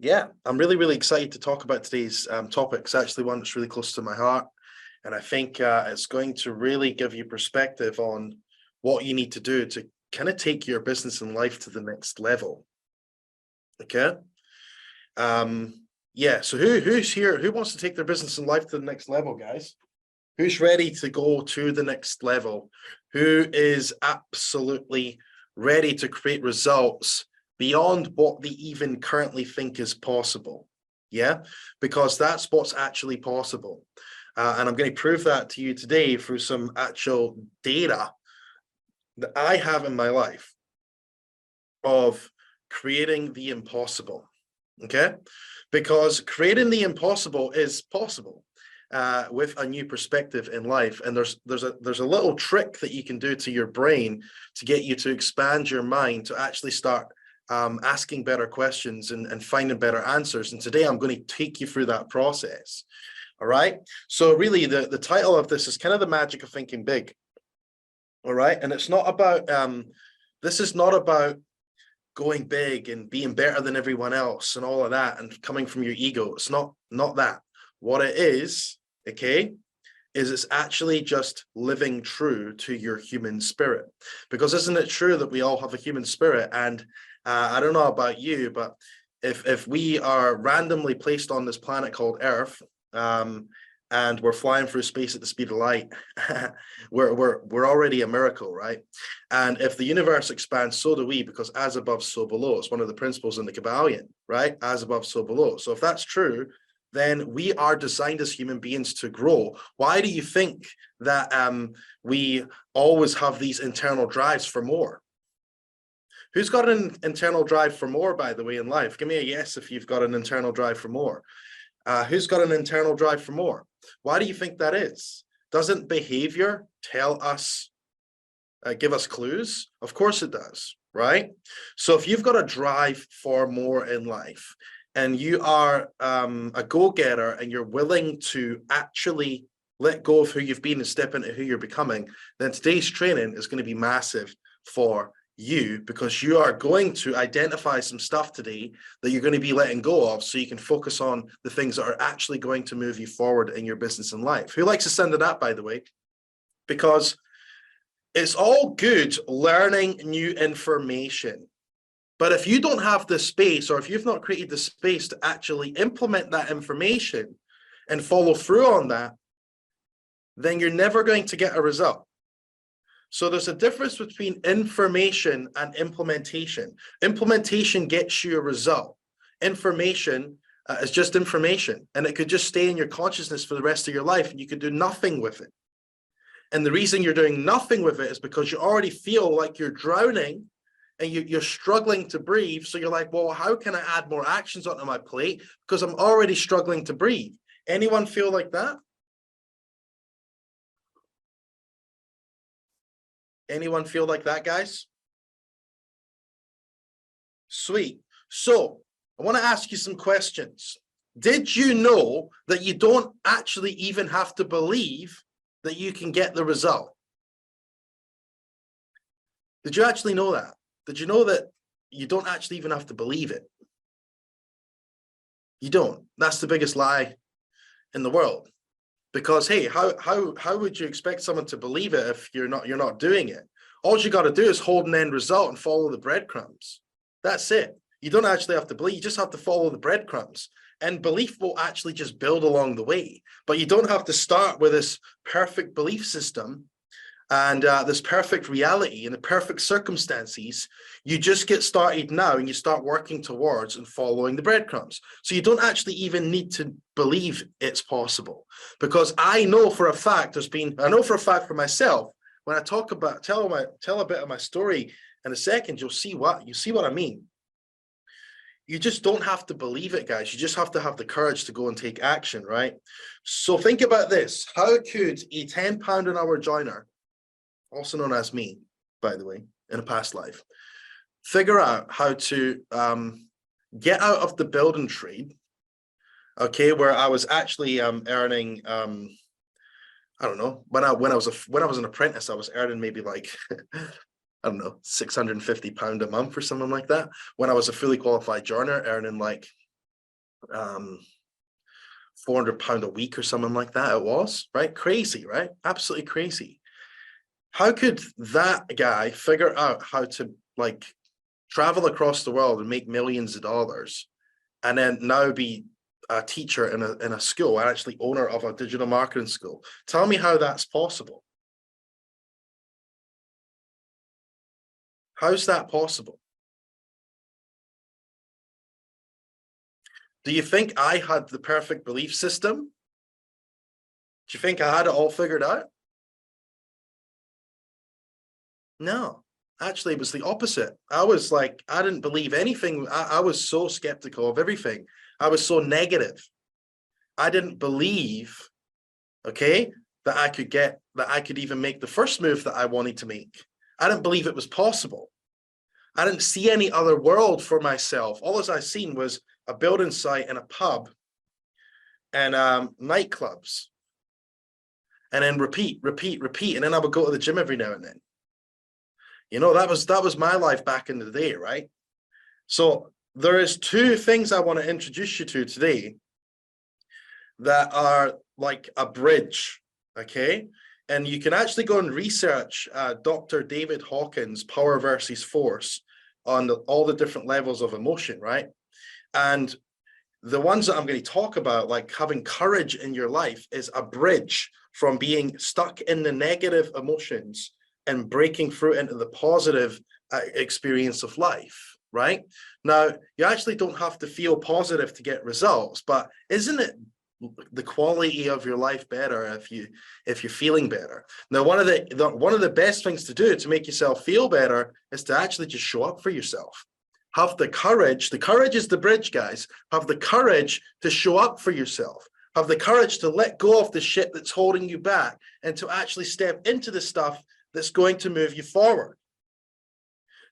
Yeah, I'm really, really excited to talk about today's topic. It's actually one that's really close to my heart. And I think it's going to really give you perspective on what you need to do to kind of take your business and life to the next level. Okay. Um, yeah, so who's here? Who wants to take their business and life to the next level, guys? Who's ready to go to the next level? Who is absolutely ready to create results beyond what they even currently think is possible? Yeah, because that's what's actually possible. And I'm going to prove that to you today through some actual data that I have in my life of creating the impossible. Okay, because creating the impossible is possible with a new perspective in life. And there's a little trick that you can do to your brain to get you to expand your mind to actually start asking better questions and finding better answers. And today I'm going to take you through that process. All right. So really the title of this is kind of the magic of thinking big. All right. And it's not about this is not about going big and being better than everyone else and all of that and coming from your ego. It's not that. What it is, okay, is it's actually just living true to your human spirit. Because isn't it true that we all have a human spirit? And I don't know about you, but if we are randomly placed on this planet called Earth, and we're flying through space at the speed of light, we're already a miracle, right? And if the universe expands, so do we, because as above, so below. It's one of the principles in the Kabbalion, right? As above, so below. So if that's true, then we are designed as human beings to grow. Why do you think that we always have these internal drives for more? Who's got an internal drive for more, by the way, in life? Give me a yes if you've got an internal drive for more. Who's got an internal drive for more? Why do you think that is? Doesn't behavior tell us, give us clues? Of course it does, right? So if you've got a drive for more in life and you are a go-getter and you're willing to actually let go of who you've been and step into who you're becoming, then today's training is going to be massive for you, because you are going to identify some stuff today that you're going to be letting go of so you can focus on the things that are actually going to move you forward in your business and life. Who likes to send it up, by the way? Because it's all good learning new information, but if you don't have the space, or if you've not created the space to actually implement that information and follow through on that, then you're never going to get a result. So there's a difference between information and implementation. Implementation gets you a result. Information is just information, and it could just stay in your consciousness for the rest of your life, and you could do nothing with it. And the reason you're doing nothing with it is because you already feel like you're drowning and you're struggling to breathe. So you're like, well, how can I add more actions onto my plate? Because I'm already struggling to breathe. Anyone feel like that? Anyone feel like that, guys? Sweet. So I want to ask you some questions. Did you know that you don't actually even have to believe that you can get the result? Did you actually know that? Did you know that you don't actually even have to believe it? You don't. That's the biggest lie in the world. Because hey, how would you expect someone to believe it if you're not doing it? All you got to do is hold an end result and follow the breadcrumbs. That's it. You don't actually have to believe. You just have to follow the breadcrumbs, and belief will actually just build along the way. But you don't have to start with this perfect belief system and this perfect reality and the perfect circumstances. You just get started now and you start working towards and following the breadcrumbs. So you don't actually even need to believe it's possible, because I know for a fact for myself, when I talk about, tell a bit of my story in a second, you'll see what I mean. You just don't have to believe it, guys. You just have to have the courage to go and take action, right? So think about this. How could a 10 pound an hour joiner, also known as me, by the way, in a past life, figure out how to get out of the building trade, okay, where I was actually earning, I don't know, when I was an apprentice, I was earning maybe like I don't know, £650 a month or something like that. When I was a fully qualified joiner, earning like um, £400 a week or something like that. It was, right? Crazy, right? Absolutely crazy. How could that guy figure out how to like travel across the world and make millions of dollars and then now be a teacher in a school and actually owner of a digital marketing school? Tell me how that's possible. How's that possible? Do you think I had the perfect belief system? Do you think I had it all figured out? No, actually, it was the opposite. I was like, I didn't believe anything. I was so skeptical of everything. I was so negative. I didn't believe, okay, that I could even make the first move that I wanted to make. I didn't believe it was possible. I didn't see any other world for myself. All as I seen was a building site and a pub and nightclubs. And then repeat, repeat, repeat. And then I would go to the gym every now and then. You know, that was my life back in the day, right? So there is two things I want to introduce you to today that are like a bridge, okay? And you can actually go and research Dr. David Hawkins' Power versus Force on all the different levels of emotion, right? And the ones that I'm going to talk about, like having courage in your life, is a bridge from being stuck in the negative emotions and breaking through into the positive experience of life, right? Now, you actually don't have to feel positive to get results, but isn't it the quality of your life better if you're feeling better? Now, one of the best things to do to make yourself feel better is to actually just show up for yourself. Have the courage is the bridge, guys. Have the courage to show up for yourself. Have the courage to let go of the shit that's holding you back and to actually step into the stuff that's going to move you forward.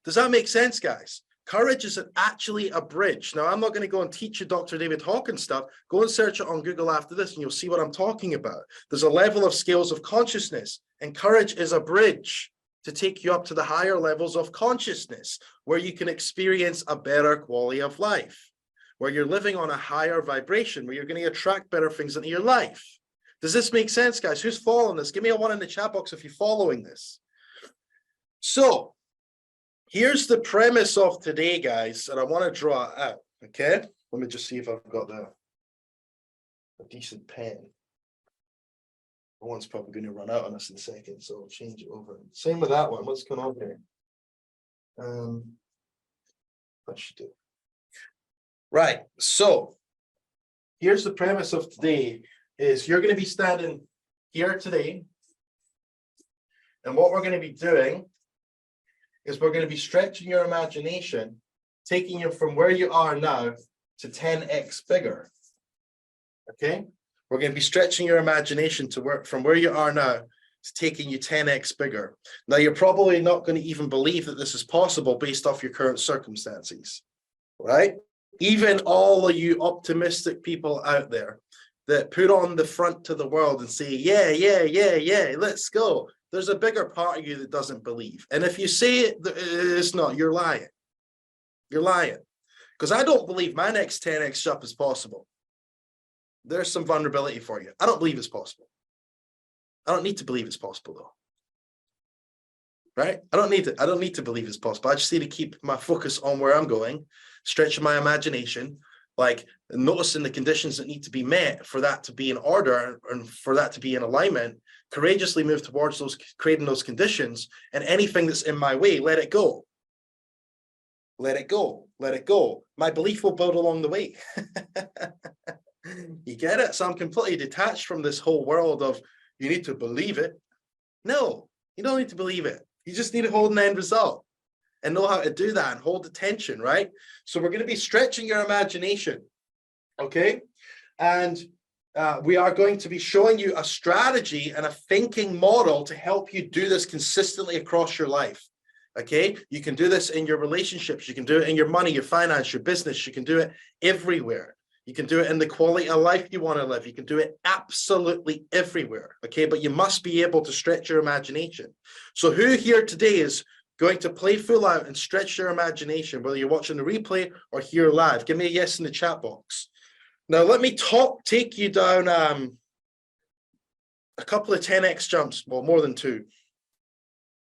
Does that make sense, guys? Courage is actually a bridge. Now, I'm not going to go and teach you Dr. David Hawkins stuff. Go and search it on Google after this and you'll see what I'm talking about. There's a level of scales of consciousness, and courage is a bridge to take you up to the higher levels of consciousness, where you can experience a better quality of life, where you're living on a higher vibration, where you're going to attract better things into your life. Does this make sense, guys? Who's following this? Give me a 1 in the chat box if you're following this. So here's the premise of today, guys, and I want to draw it out, okay? Let me just see if I've got a decent pen. One's probably going to run out on us in a second, so I'll change it over. Same with that one. What's going on here? That should do. Right. So here's the premise of today: is you're going to be standing here today, and what we're going to be doing is we're going to be stretching your imagination, taking you from where you are now to 10x bigger. Okay. We're going to be stretching your imagination to work from where you are now to taking you 10x bigger. Now, you're probably not going to even believe that this is possible based off your current circumstances, right? Even all of you optimistic people out there that put on the front to the world and say, yeah, yeah, yeah, yeah, let's go. There's a bigger part of you that doesn't believe. And if you say it's not, you're lying. You're lying. Because I don't believe my next 10x jump is possible. There's some vulnerability for you. I don't believe it's possible. I don't need to believe it's possible, though. Right? I don't need to believe it's possible. I just need to keep my focus on where I'm going, stretching my imagination, like noticing the conditions that need to be met for that to be in order and for that to be in alignment, courageously move towards those, creating those conditions, and anything that's in my way, let it go. Let it go. Let it go. My belief will build along the way. You get it? So I'm completely detached from this whole world of you need to believe it. No, you don't need to believe it. You just need to hold an end result and know how to do that and hold the tension, right? So we're going to be stretching your imagination, okay? And we are going to be showing you a strategy and a thinking model to help you do this consistently across your life, okay? You can do this in your relationships. You can do it in your money, your finance, your business. You can do it everywhere. You can do it in the quality of life you want to live. You can do it absolutely everywhere, okay? But you must be able to stretch your imagination. So who here today is going to play full out and stretch your imagination, whether you're watching the replay or here live? Give me a yes in the chat box. Now let me take you down a couple of 10x jumps, well, more than two,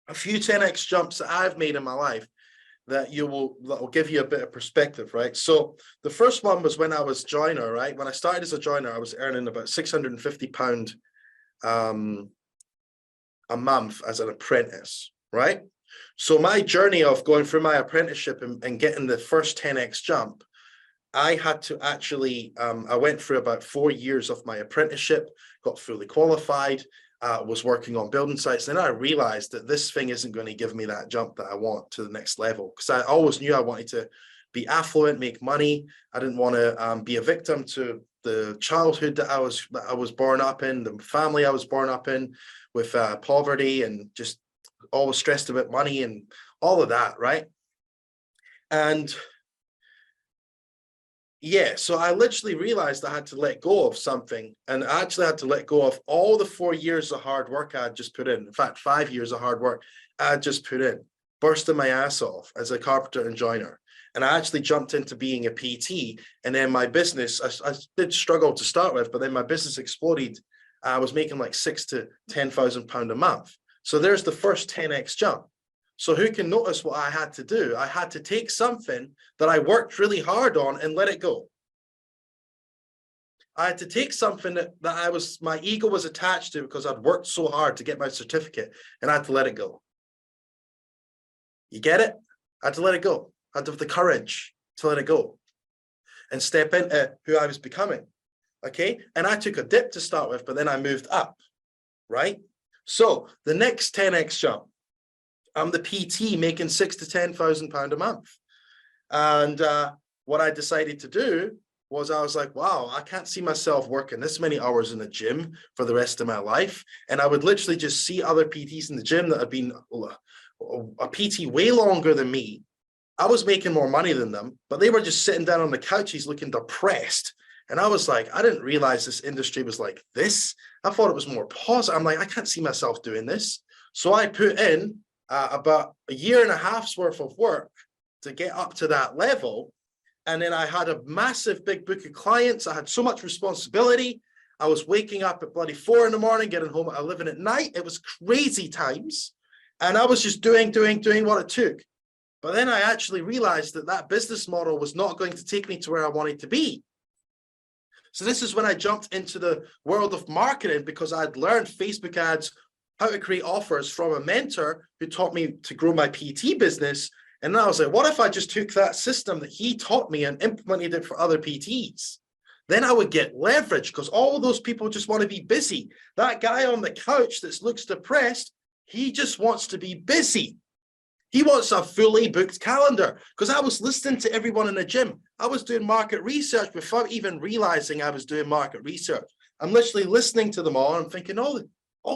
a few 10x jumps that I've made in my life that will give you a bit of perspective, right? So the first one was when I was joiner, right? When I started as a joiner, I was earning about £650 a month as an apprentice, right? So my journey of going through my apprenticeship and getting the first 10x jump, I had to actually, I went through about 4 years of my apprenticeship, got fully qualified, was working on building sites. Then I realized that this thing isn't going to give me that jump that I want to the next level, because I always knew I wanted to be affluent, make money. I didn't want to be a victim to the childhood that I was born up in, the family I was born up in, with poverty and just always stressed about money and all of that, right? And yeah, so I literally realized I had to let go of something, and I actually had to let go of all the 4 years of hard work I had just put in. In fact, 5 years of hard work I had just put in, bursting my ass off as a carpenter and joiner. And I actually jumped into being a PT, and then my business, I did struggle to start with, but then my business exploded. I was making like £6,000 to £10,000 a month. So there's the first 10x jump. So who can notice what I had to do? I had to take something that I worked really hard on and let it go. I had to take something that my ego was attached to because I'd worked so hard to get my certificate, and I had to let it go. You get it? I had to let it go. I had to have the courage to let it go and step into who I was becoming. Okay. And I took a dip to start with, but then I moved up. Right. So the next 10x jump, I'm the PT making £6,000 to £10,000 a month. And what I decided to do was, I was like, wow, I can't see myself working this many hours in the gym for the rest of my life. And I would literally just see other PTs in the gym that had been a PT way longer than me. I was making more money than them, but they were just sitting down on the couches looking depressed. And I was like, I didn't realize this industry was like this. I thought it was more positive. I'm like, I can't see myself doing this. So I put in about a year and a half's worth of work to get up to that level. And then I had a massive big book of clients. I had so much responsibility. I was waking up at bloody 4 in the morning, getting home at 11 at night. It was crazy times. And I was just doing what it took. But then I actually realized that that business model was not going to take me to where I wanted to be. So this is when I jumped into the world of marketing, because I'd learned Facebook ads, how to create offers from a mentor who taught me to grow my PT business. And then I was like, what if I just took that system that he taught me and implemented it for other PTs? Then I would get leverage, because all of those people just want to be busy. That guy on the couch that looks depressed, he just wants to be busy. He wants a fully booked calendar, because I was listening to everyone in the gym. I was doing market research without even realizing I was doing market research. I'm literally listening to them all. And I'm thinking, all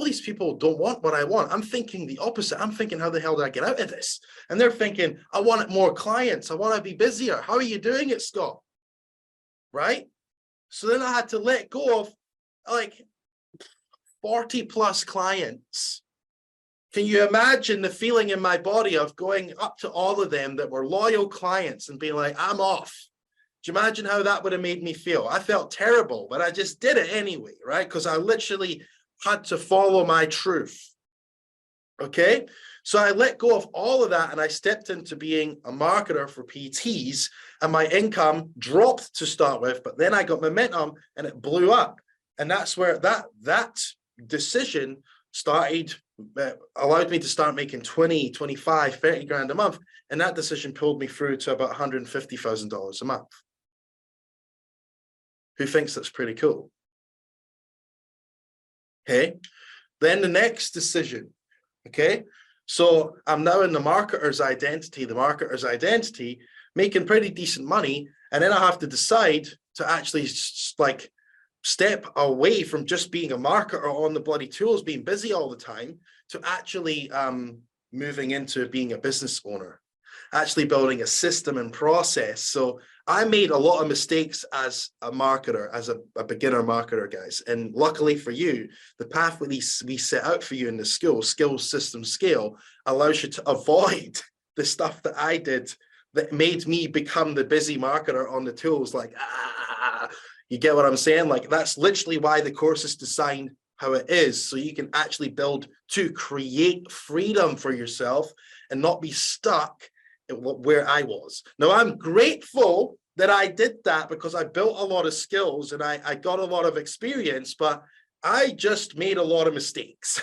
these people don't want what I want. I'm thinking the opposite. I'm thinking, how the hell do I get out of this? And they're thinking, I want more clients. I want to be busier. How are you doing it, Scott? Right? So then I had to let go of like 40 plus clients. Can you imagine the feeling in my body of going up to all of them that were loyal clients and being like, I'm off? Do you imagine how that would have made me feel? I felt terrible, but I just did it anyway, right? Because I literally had to follow my truth. Okay. So I let go of all of that, and I stepped into being a marketer for PTs, and my income dropped to start with, but then I got momentum and it blew up. And that's where that decision started, allowed me to start making 20, 25, 30 grand a month. And that decision pulled me through to about $150,000 a month. Who thinks that's pretty cool? Okay. Then the next decision. Okay. So I'm now in the marketer's identity, making pretty decent money. And then I have to decide to actually like step away from just being a marketer on the bloody tools, being busy all the time, to actually moving into being a business owner, actually building a system and process. So I made a lot of mistakes as a marketer, as a beginner marketer, guys. And luckily for you, the path we set out for you in the skill system scale allows you to avoid the stuff that I did that made me become the busy marketer on the tools. Like, You get what I'm saying? Like, that's literally why the course is designed how it is, so you can actually build to create freedom for yourself and not be stuck at where I was. Now, I'm grateful that I did that because I built a lot of skills and I got a lot of experience, but I just made a lot of mistakes.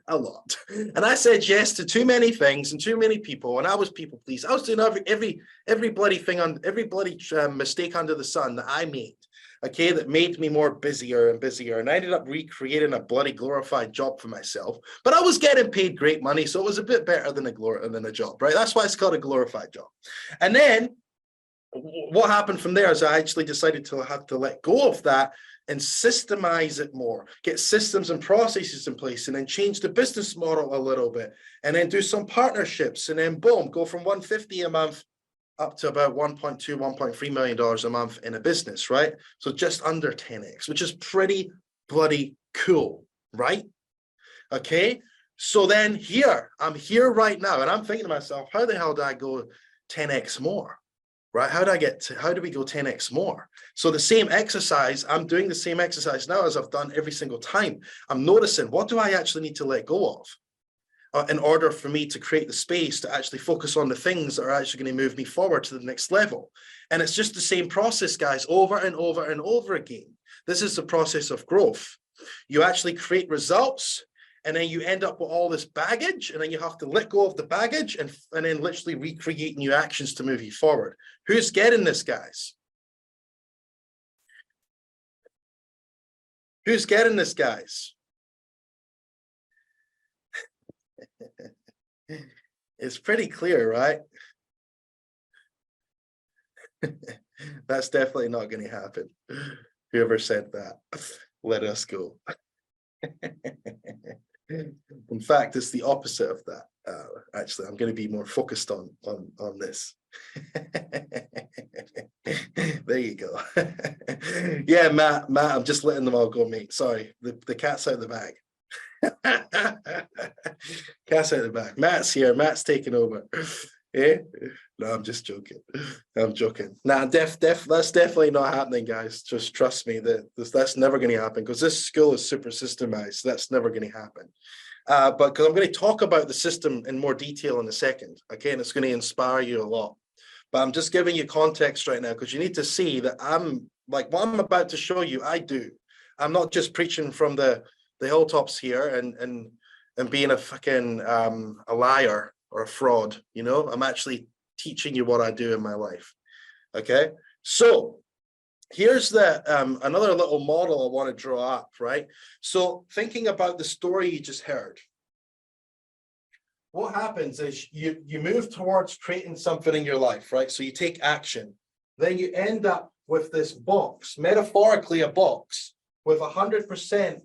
A lot. And I said yes to too many things and too many people, and I was people pleased. I was doing every bloody thing on every bloody mistake under the sun that I made, okay, that made me more busier and busier, and I ended up recreating a bloody glorified job for myself. But I was getting paid great money, so it was a bit better than a job, right? That's why it's called a glorified job. And then what happened from there is I actually decided to have to let go of that and systemize it more, get systems and processes in place, and then change the business model a little bit, and then do some partnerships, and then boom, go from 150 a month up to about 1.2, $1.3 million a month in a business, right? So just under 10x, which is pretty bloody cool, right? Okay, so then I'm here right now, and I'm thinking to myself, how the hell did I go 10x more? Right? How do we go 10x more? So the same exercise, I'm doing the same exercise now as I've done every single time. I'm noticing, what do I actually need to let go of in order for me to create the space to actually focus on the things that are actually going to move me forward to the next level? And it's just the same process, guys, over and over and over again. This is the process of growth. You actually create results, and then you end up with all this baggage, and then you have to let go of the baggage and then literally recreate new actions to move you forward. Who's getting this, guys? Who's getting this, guys? It's pretty clear, right? That's definitely not going to happen. Whoever said that, let us go. In fact, it's the opposite of that. Actually, I'm going to be more focused on this. There you go. Yeah, Matt, I'm just letting them all go, mate. Sorry, the cat's out of the bag. Cat's out of the bag. Matt's here. Matt's taking over. Yeah. No, I'm just joking. I'm joking. Nah, that's definitely not happening, guys. Just trust me that that's never going to happen, because this school is super systemized. That's never going to happen. But because I'm going to talk about the system in more detail in a second, okay, and it's going to inspire you a lot. But I'm just giving you context right now, because you need to see that I'm like, what I'm about to show you, I do. I'm not just preaching from the hilltops here and being a fucking a liar or a fraud, you know. I'm actually teaching you what I do in my life. Okay, so here's the another little model I want to draw up, right? So thinking about the story you just heard, what happens is you move towards creating something in your life, right? So you take action, then you end up with this box, metaphorically a box with 100%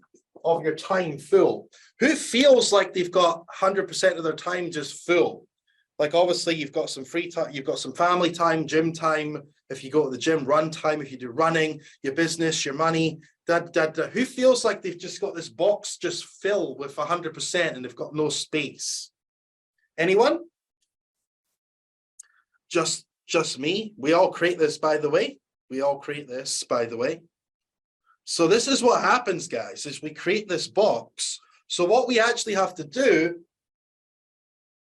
of your time full. Who feels like they've got 100% of their time just full? Like, obviously you've got some free time, you've got some family time, gym time, if you go to the gym, run time, if you do running, your business, your money, who feels like they've just got this box just filled with 100% and they've got no space? Anyone? Just me? We all create this, by the way. We all create this, by the way. So this is what happens, guys, is we create this box. So what we actually have to do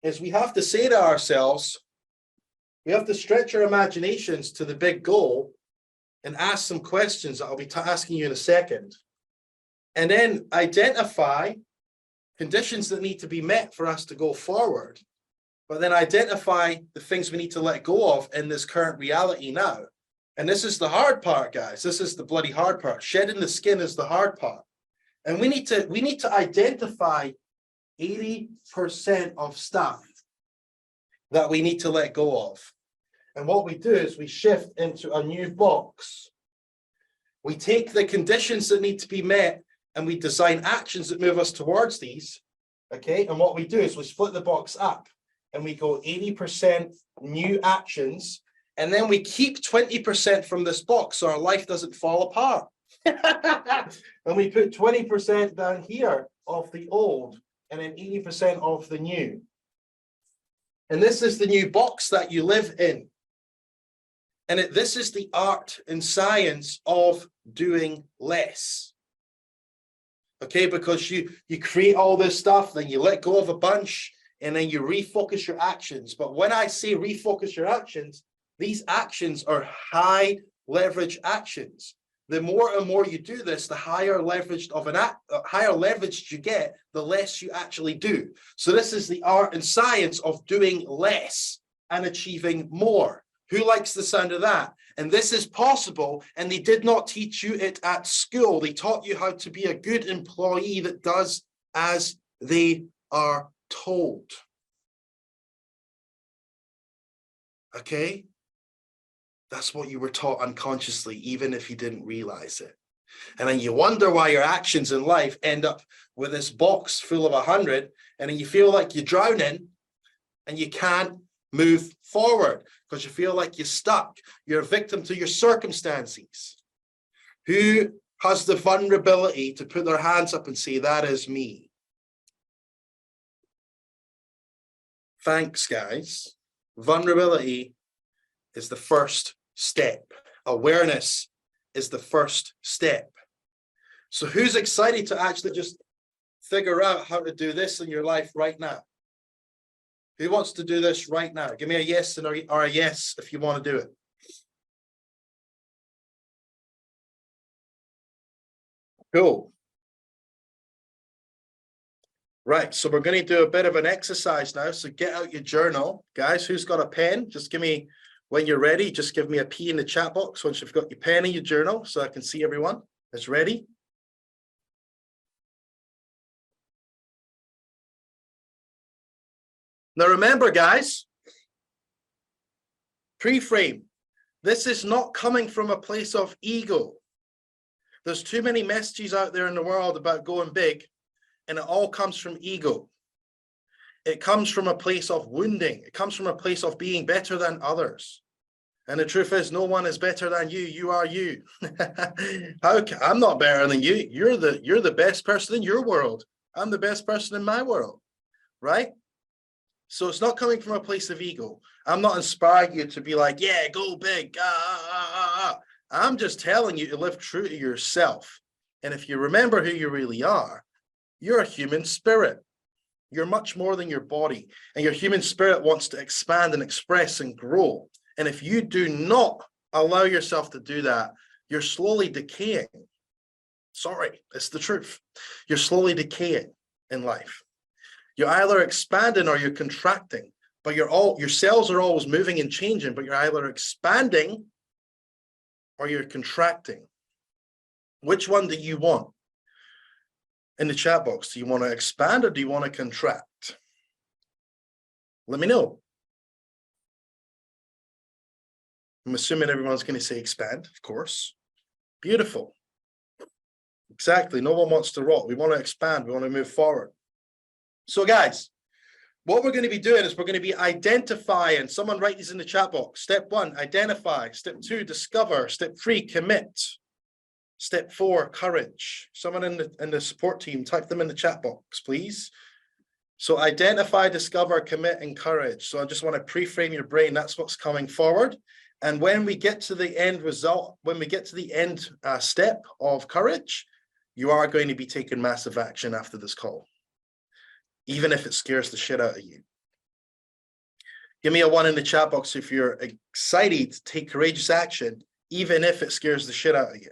is we have to say to ourselves, we have to stretch our imaginations to the big goal and ask some questions that I'll be asking you in a second. And then identify conditions that need to be met for us to go forward. But then identify the things we need to let go of in this current reality now. And this is the hard part, guys. This is the bloody hard part. Shedding the skin is the hard part. And we need to identify 80% of stuff that we need to let go of. And what we do is we shift into a new box. We take the conditions that need to be met and we design actions that move us towards these. Okay. And what we do is we split the box up and we go 80% new actions. And then we keep 20% from this box so our life doesn't fall apart. And we put 20% down here of the old and then 80% of the new. And this is the new box that you live in. And this is the art and science of doing less. Okay, because you create all this stuff, then you let go of a bunch, and then you refocus your actions. But when I say refocus your actions, these actions are high leverage actions. The more and more you do this, the higher leveraged you get, the less you actually do. So this is the art and science of doing less and achieving more. Who likes the sound of that? And this is possible, and they did not teach you it at school. They taught you how to be a good employee that does as they are told. Okay? That's what you were taught unconsciously, even if you didn't realize it. And then you wonder why your actions in life end up with this box full of 100, and then you feel like you're drowning and you can't move forward because you feel like you're stuck. You're a victim to your circumstances. Who has the vulnerability to put their hands up and say, that is me? Thanks, guys. Vulnerability is the first step. Awareness is the first step. So who's excited to actually just figure out how to do this in your life right now? Who wants to do this right now? Give me a yes or a yes if you want to do it. Cool. Right, so we're going to do a bit of an exercise now. So get out your journal. Guys, who's got a pen? Just give me, when you're ready, just give me a P in the chat box once you've got your pen and your journal so I can see everyone is ready. Now remember, guys, pre-frame. This is not coming from a place of ego. There's too many messages out there in the world about going big, and it all comes from ego. It comes from a place of wounding. It comes from a place of being better than others. And the truth is, no one is better than you. You are you. I'm not better than you. You're the best person in your world. I'm the best person in my world, right? So it's not coming from a place of ego. I'm not inspiring you to be like, yeah, go big. I'm just telling you to live true to yourself. And if you remember who you really are, you're a human spirit. You're much more than your body. And your human spirit wants to expand and express and grow. And if you do not allow yourself to do that, you're slowly decaying. Sorry, it's the truth. You're slowly decaying in life. You're either expanding or you're contracting, but your cells are always moving and changing, but you're either expanding or you're contracting. Which one do you want? In the chat box, do you want to expand or do you want to contract? Let me know. I'm assuming everyone's going to say expand, of course. Beautiful. Exactly. No one wants to rot. We want to expand. We want to move forward. So guys, what we're going to be doing is we're going to be identifying. Someone write these in the chat box. Step 1, identify. Step 2, discover. Step 3, commit. Step 4, courage. Someone in the support team, type them in the chat box, please. So identify, discover, commit, and courage. So I just want to pre-frame your brain. That's what's coming forward. And when we get to the end result, when we get to the end step of courage, you are going to be taking massive action after this call, even if it scares the shit out of you. Give me a 1 in the chat box if you're excited to take courageous action, even if it scares the shit out of you.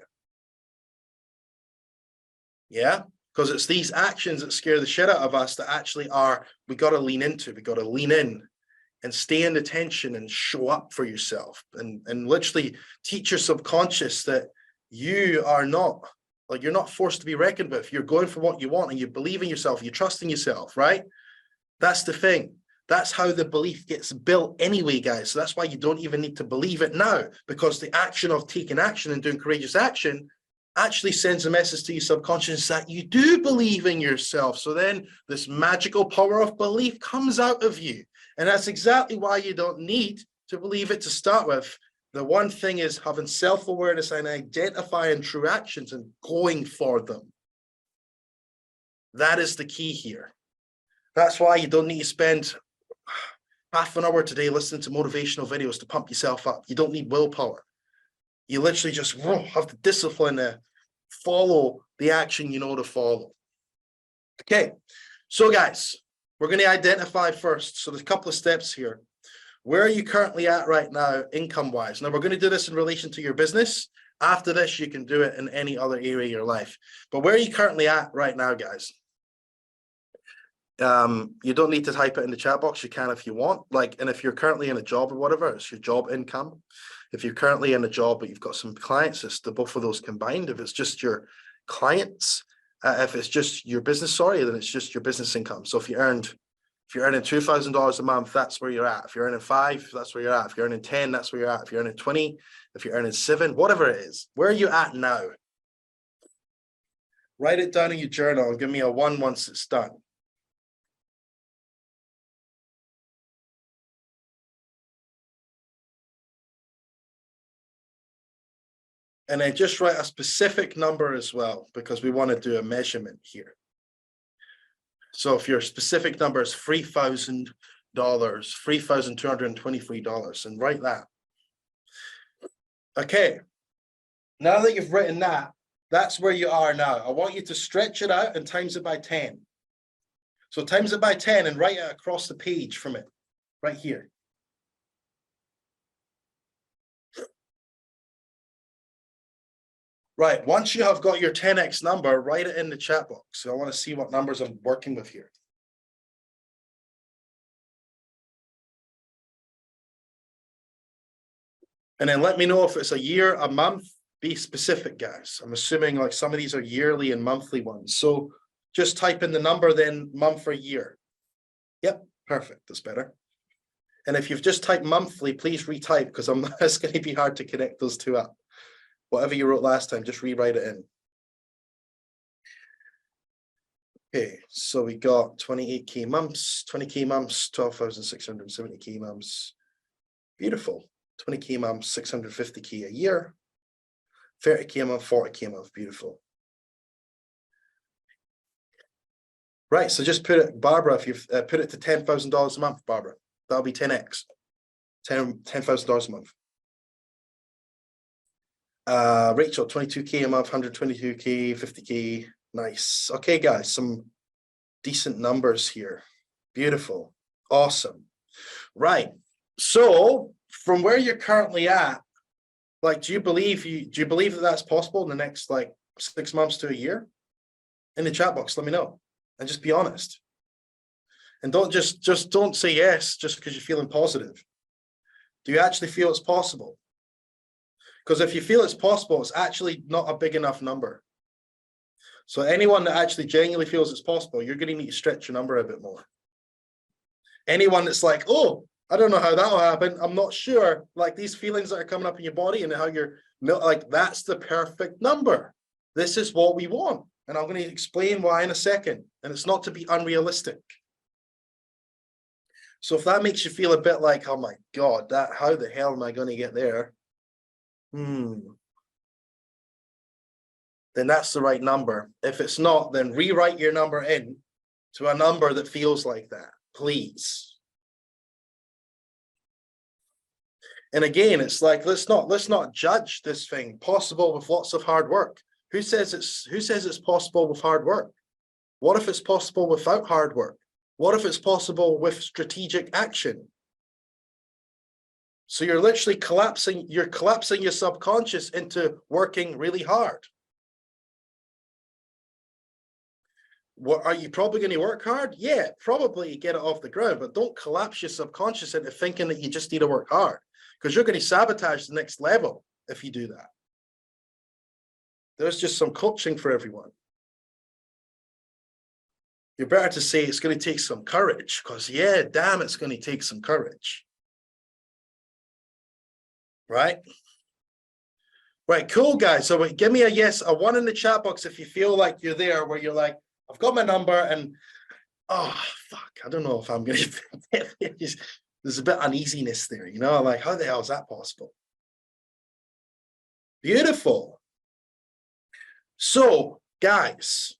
Yeah, because it's these actions that scare the shit out of us that actually we got to lean into. We got to lean in and stay in the tension and show up for yourself and literally teach your subconscious that you are not, like, you're not forced to be reckoned with. You're going for what you want and you believe in yourself. You trust in yourself, right? That's the thing. That's how the belief gets built anyway, guys. So that's why you don't even need to believe it now, because the action of taking action and doing courageous action actually sends a message to your subconscious that you do believe in yourself. So then this magical power of belief comes out of you. And that's exactly why you don't need to believe it to start with. The one thing is having self-awareness and identifying true actions and going for them. That is the key here. That's why you don't need to spend half an hour today listening to motivational videos to pump yourself up. You don't need willpower. You literally just have the discipline to follow the action you know to follow. Okay, so guys, we're going to identify first. So there's a couple of steps here. Where are you currently at right now, income-wise? Now, we're going to do this in relation to your business. After this, you can do it in any other area of your life. But where are you currently at right now, guys? You don't need to type it in the chat box. You can if you want. Like, and if you're currently in a job or whatever, it's your job income. If you're currently in a job but you've got some clients, it's the both of those combined. If it's just your clients, if it's just your business, sorry, then it's just your business income. So if you're earning $2,000 a month, that's where you're at. If you're earning 5, that's where you're at. If you're earning 10, that's where you're at. If you're earning 20, if you're earning 7, whatever it is, where are you at now? Write it down in your journal and give me a 1 once it's done. And then just write a specific number as well, because we want to do a measurement here. So if your specific number is $3,000, $3,223, and write that. Okay. Now that you've written that, that's where you are now. I want you to stretch it out and times it by 10. So times it by 10 and write it across the page from it, right here. Right, once you have got your 10x number, write it in the chat box. So I want to see what numbers I'm working with here. And then let me know if it's a year, a month. Be specific, guys. I'm assuming like some of these are yearly and monthly ones. So just type in the number, then month or year. Yep, perfect. That's better. And if you've just typed monthly, please retype, because it's going to be hard to connect those two up. Whatever you wrote last time, just rewrite it in. Okay, so we got 28k months, 20k months, 12,670k months. Beautiful. 20k months, 650k a year. 30k a month, 40k a month. Beautiful. Right, so just put it, Barbara, if you've put it to $10,000 a month, Barbara, that'll be 10x. $10,000 a month. Rachel, 22k a month, 122k, 50k. Nice. Okay, guys, some decent numbers here. Beautiful. Awesome. Right. So from where you're currently at, like, do you believe that that's possible in the next like 6 months to a year? In the chat box, let me know, and just be honest. And don't just don't say yes just because you're feeling positive. Do you actually feel it's possible? Because if you feel it's possible, it's actually not a big enough number. So anyone that actually genuinely feels it's possible, you're going to need to stretch your number a bit more. Anyone that's like, oh, I don't know how that'll happen, I'm not sure, like these feelings that are coming up in your body and how you're like, that's the perfect number. This is what we want. And I'm going to explain why in a second. And it's not to be unrealistic. So if that makes you feel a bit like, oh my God, how the hell am I going to get there? Then that's the right number. If it's not, then rewrite your number in to a number that feels like that, please. And again, it's like, let's not judge this thing possible with lots of hard work. Who says it's possible with hard work? What if it's possible without hard work? What if it's possible with strategic action? So you're literally collapsing your subconscious into working really hard. What, are you probably going to work hard? Yeah, probably get it off the ground, but don't collapse your subconscious into thinking that you just need to work hard, because you're going to sabotage the next level if you do that. There's just some coaching for everyone. You're better to say it's going to take some courage, because yeah, damn, it's going to take some courage. Right? Right, cool, guys. So give me a yes, a 1 in the chat box if you feel like you're there, where you're like, I've got my number and, oh, fuck, I don't know if I'm going to, there's a bit of uneasiness there, you know, like, how the hell is that possible? Beautiful. So, guys,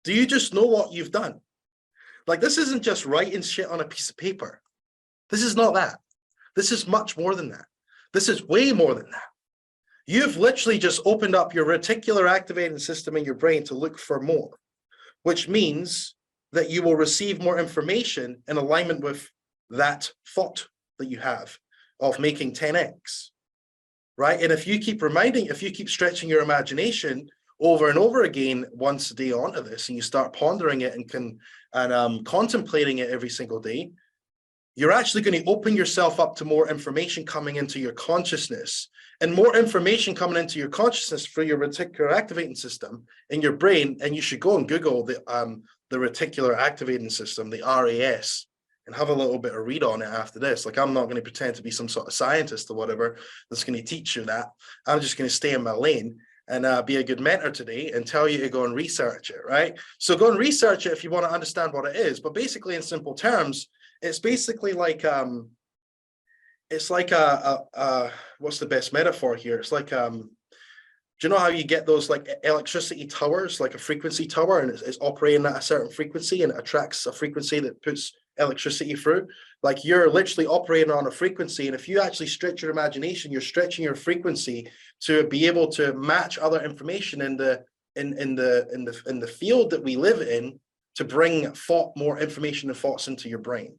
do you just know what you've done? Like, this isn't just writing shit on a piece of paper. This is not that. This is much more than that. This is way more than that. You've literally just opened up your reticular activating system in your brain to look for more, which means that you will receive more information in alignment with that thought that you have of making 10x, right? And if you keep stretching your imagination over and over again once a day onto this, and you start pondering it and contemplating it every single day, you're actually going to open yourself up to more information coming into your consciousness, and more information coming into your consciousness through your reticular activating system in your brain. And you should go and Google the reticular activating system, the RAS, and have a little bit of read on it after this. Like, I'm not going to pretend to be some sort of scientist or whatever that's going to teach you that. I'm just going to stay in my lane and be a good mentor today and tell you to go and research it, right? So go and research it if you want to understand what it is. But basically, in simple terms, it's basically like it's like what's the best metaphor here? It's like do you know how you get those like electricity towers, like a frequency tower, and it's operating at a certain frequency and it attracts a frequency that puts electricity through? Like, you're literally operating on a frequency, and if you actually stretch your imagination, you're stretching your frequency to be able to match other information in the field that we live in, to bring more information and thoughts into your brain.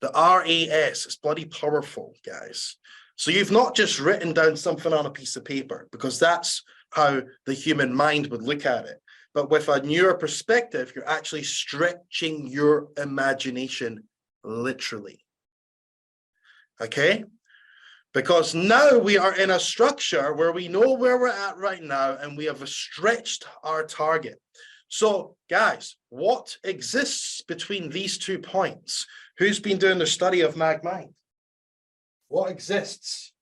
The RAS is bloody powerful, guys. So you've not just written down something on a piece of paper, because that's how the human mind would look at it. But with a newer perspective, you're actually stretching your imagination literally. Okay? Because now we are in a structure where we know where we're at right now, and we have stretched our target. So, guys, what exists between these 2 points? Who's been doing the study of mind? What exists?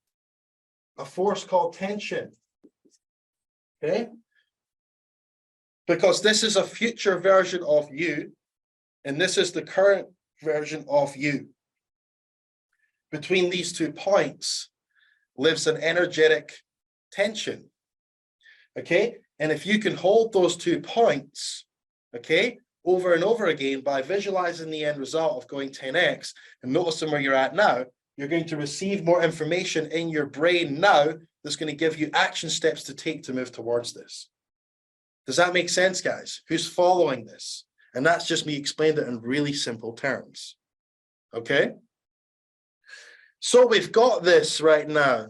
A force called tension. Okay? Because this is a future version of you, and this is the current version of you. Between these 2 points lives an energetic tension. Okay? And if you can hold those 2 points, okay, over and over again by visualizing the end result of going 10x and noticing where you're at now, you're going to receive more information in your brain now that's going to give you action steps to take to move towards this. Does that make sense, guys? Who's following this? And that's just me explained it in really simple terms. Okay? So we've got this right now.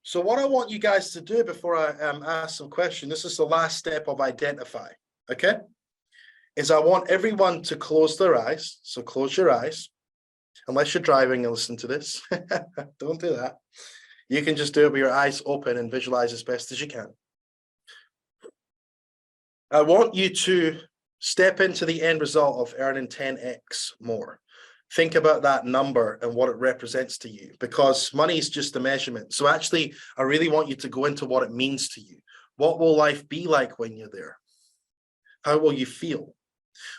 So what I want you guys to do before I ask some questions, this is the last step of identify, okay? Is I want everyone to close their eyes. So close your eyes, unless you're driving and listen to this. Don't do that. You can just do it with your eyes open and visualize as best as you can. I want you to step into the end result of earning 10x more. Think about that number and what it represents to you, because money is just a measurement. So actually, I really want you to go into what it means to you. What will life be like when you're there? How will you feel?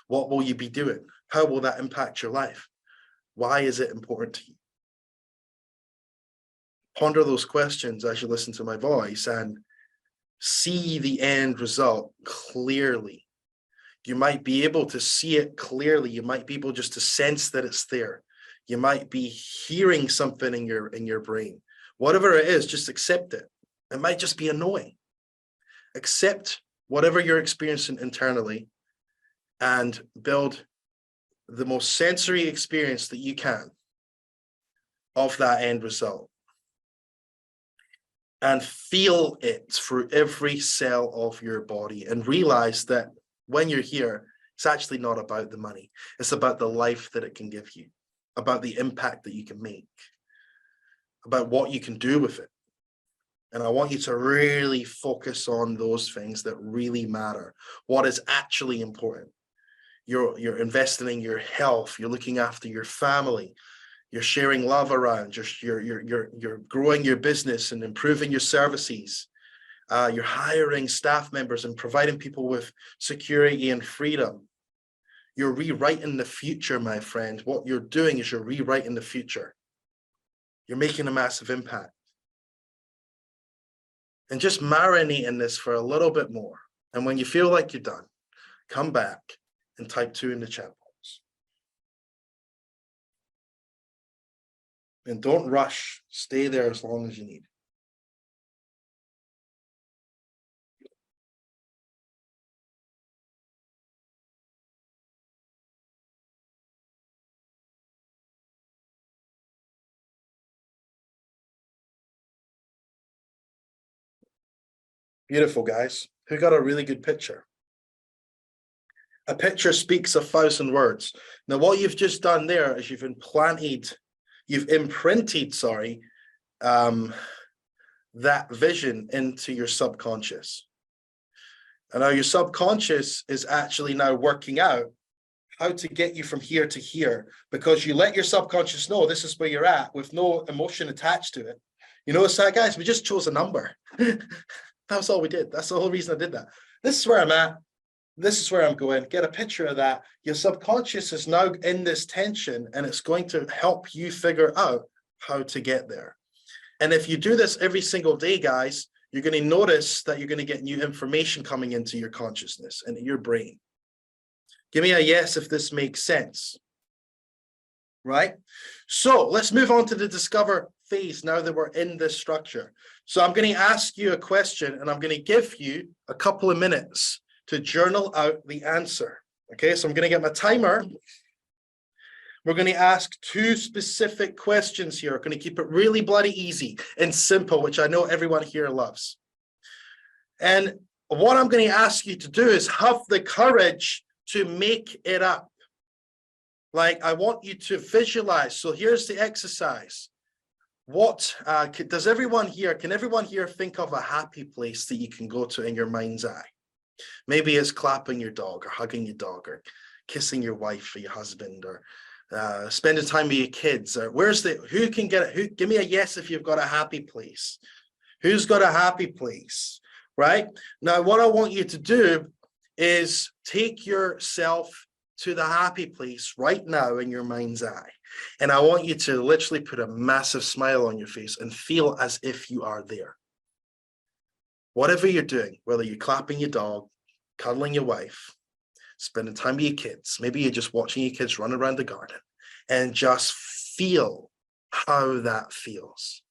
What will you be doing? How will that impact your life? Why is it important to you? Ponder those questions as you listen to my voice and see the end result clearly. You might be able to see it clearly. You might be able just to sense that it's there. You might be hearing something in your brain. Whatever it is, just accept it. It might just be annoying. Accept whatever you're experiencing internally and build the most sensory experience that you can of that end result. And feel it through every cell of your body, and realize that when you're here, it's actually not about the money. It's about the life that it can give you, about the impact that you can make, about what you can do with it. And I want you to really focus on those things that really matter, what is actually important. You're investing in your health, you're looking after your family, you're sharing love around, you're growing your business and improving your services. You're hiring staff members and providing people with security and freedom. You're rewriting the future, my friend. What you're doing is you're rewriting the future. You're making a massive impact. And just marinate in this for a little bit more. And when you feel like you're done, come back and type 2 in the chat. And don't rush. Stay there as long as you need. Beautiful, guys. Who got a really good picture? A picture speaks 1,000 words. Now, what you've just done there is you've imprinted, sorry, that vision into your subconscious. And now your subconscious is actually now working out how to get you from here to here, because you let your subconscious know this is where you're at with no emotion attached to it. You notice that, guys? We just chose a number. That's all we did. That's the whole reason I did that. This is where I'm at. This is where I'm going. Get a picture of that. Your subconscious is now in this tension, and it's going to help you figure out how to get there. And if you do this every single day, guys, you're going to notice that you're going to get new information coming into your consciousness and your brain. Give me a yes if this makes sense. Right? So let's move on to the discover phase now that we're in this structure. So I'm going to ask you a question, and I'm going to give you a couple of minutes to journal out the answer. Okay, so I'm going to get my timer. We're going to ask 2 specific questions here. We're going to keep it really bloody easy and simple, which I know everyone here loves. And what I'm going to ask you to do is have the courage to make it up. Like, I want you to visualize. So here's the exercise. What does everyone here, can everyone here think of a happy place that you can go to in your mind's eye? Maybe it's clapping your dog or hugging your dog or kissing your wife or your husband or spending time with your kids. Or who can get it? Give me a yes if you've got a happy place. Who's got a happy place, right? Now, what I want you to do is take yourself to the happy place right now in your mind's eye. And I want you to literally put a massive smile on your face and feel as if you are there. Whatever you're doing, whether you're clapping your dog, cuddling your wife, spending time with your kids, maybe you're just watching your kids run around the garden, and just feel how that feels.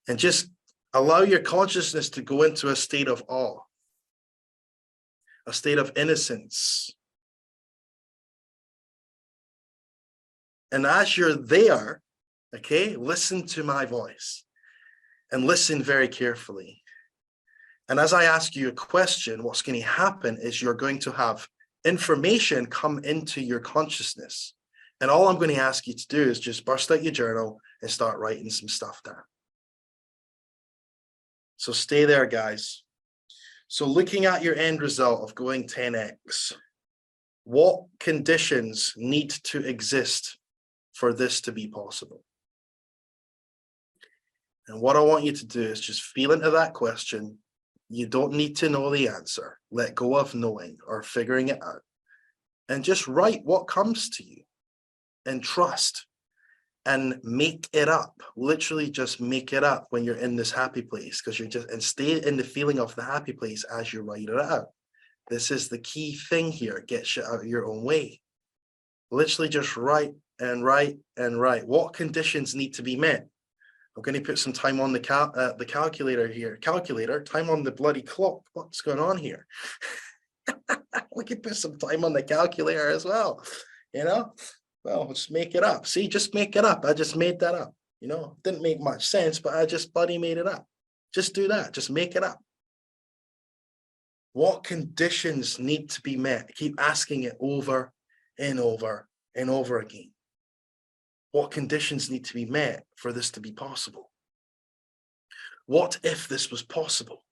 And just allow your consciousness to go into a state of awe, a state of innocence. And as you're there, okay, listen to my voice and listen very carefully. And as I ask you a question, what's going to happen is you're going to have information come into your consciousness. And all I'm going to ask you to do is just burst out your journal and start writing some stuff down. So stay there, guys. So looking at your end result of going 10x, what conditions need to exist for this to be possible? And what I want you to do is just feel into that question. You don't need to know the answer. Let go of knowing or figuring it out. And just write what comes to you and trust and make it up. Literally just make it up when you're in this happy place, because and stay in the feeling of the happy place as you write it out. This is the key thing here. It gets you out of your own way. Literally just write and write and write. What conditions need to be met? I'm going to put some time on the calculator here. Time on the bloody clock. What's going on here? We can put some time on the calculator as well. You know, well, just make it up. See, just make it up. I just made that up. You know, didn't make much sense, but I just bloody made it up. Just do that. Just make it up. What conditions need to be met? Keep asking it over and over and over again. What conditions need to be met for this to be possible? What if this was possible?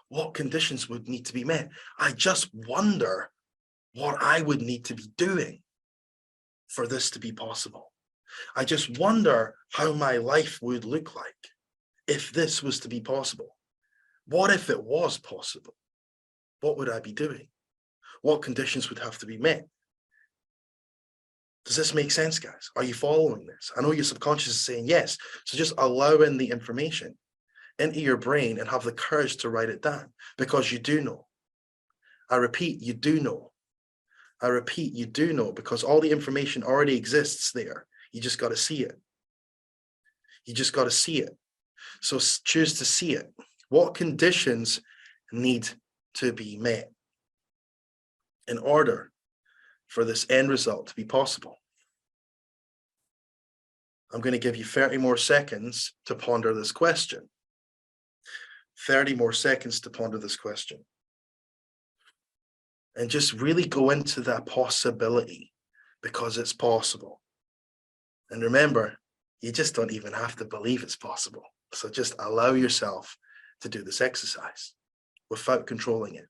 What conditions would need to be met? I just wonder what I would need to be doing for this to be possible. I just wonder how my life would look like if this was to be possible. What if it was possible? What would I be doing? What conditions would have to be met? Does this make sense, guys? Are you following this? I know your subconscious is saying yes. So just allow in the information into your brain and have the courage to write it down, because you do know. I repeat, you do know. I repeat, you do know, because all the information already exists there. You just got to see it. You just got to see it. So choose to see it. What conditions need to be met in order for this end result to be possible? I'm going to give you 30 more seconds to ponder this question. 30 more seconds to ponder this question. And just really go into that possibility, because it's possible. And remember, you just don't even have to believe it's possible. So just allow yourself to do this exercise without controlling it.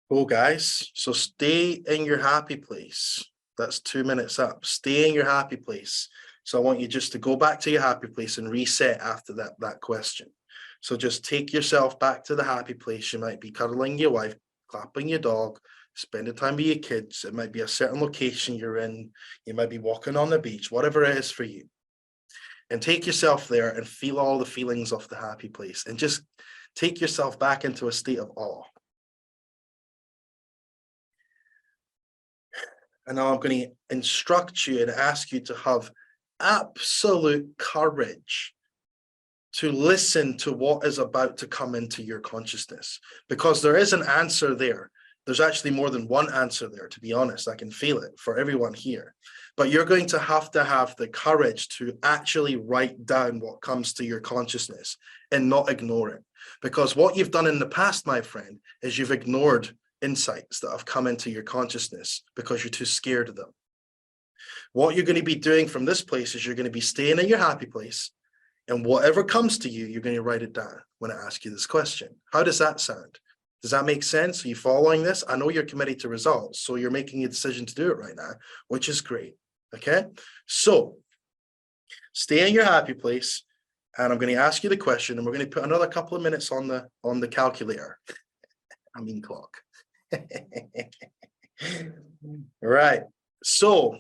Cool, guys. So stay in your happy place. That's 2 minutes up. Stay in your happy place. So I want you just to go back to your happy place and reset after that question. So just take yourself back to the happy place. You might be cuddling your wife, clapping your dog, spending time with your kids. It might be a certain location you're in. You might be walking on the beach, whatever it is for you. And take yourself there and feel all the feelings of the happy place. And just take yourself back into a state of awe. And now I'm going to instruct you and ask you to have absolute courage to listen to what is about to come into your consciousness, because there is an answer there. There's actually more than one answer there, to be honest. I can feel it for everyone here. But you're going to have the courage to actually write down what comes to your consciousness and not ignore it. Because what you've done in the past, my friend, is you've ignored insights that have come into your consciousness because you're too scared of them. What you're going to be doing from this place is you're going to be staying in your happy place, and whatever comes to you, you're going to write it down when I ask you this question. How does that sound? Does that make sense? Are you following this? I know you're committed to results, so you're making a decision to do it right now, which is great. Okay, so stay in your happy place, and I'm going to ask you the question, and we're going to put another couple of minutes on the calculator. I mean clock. Right. So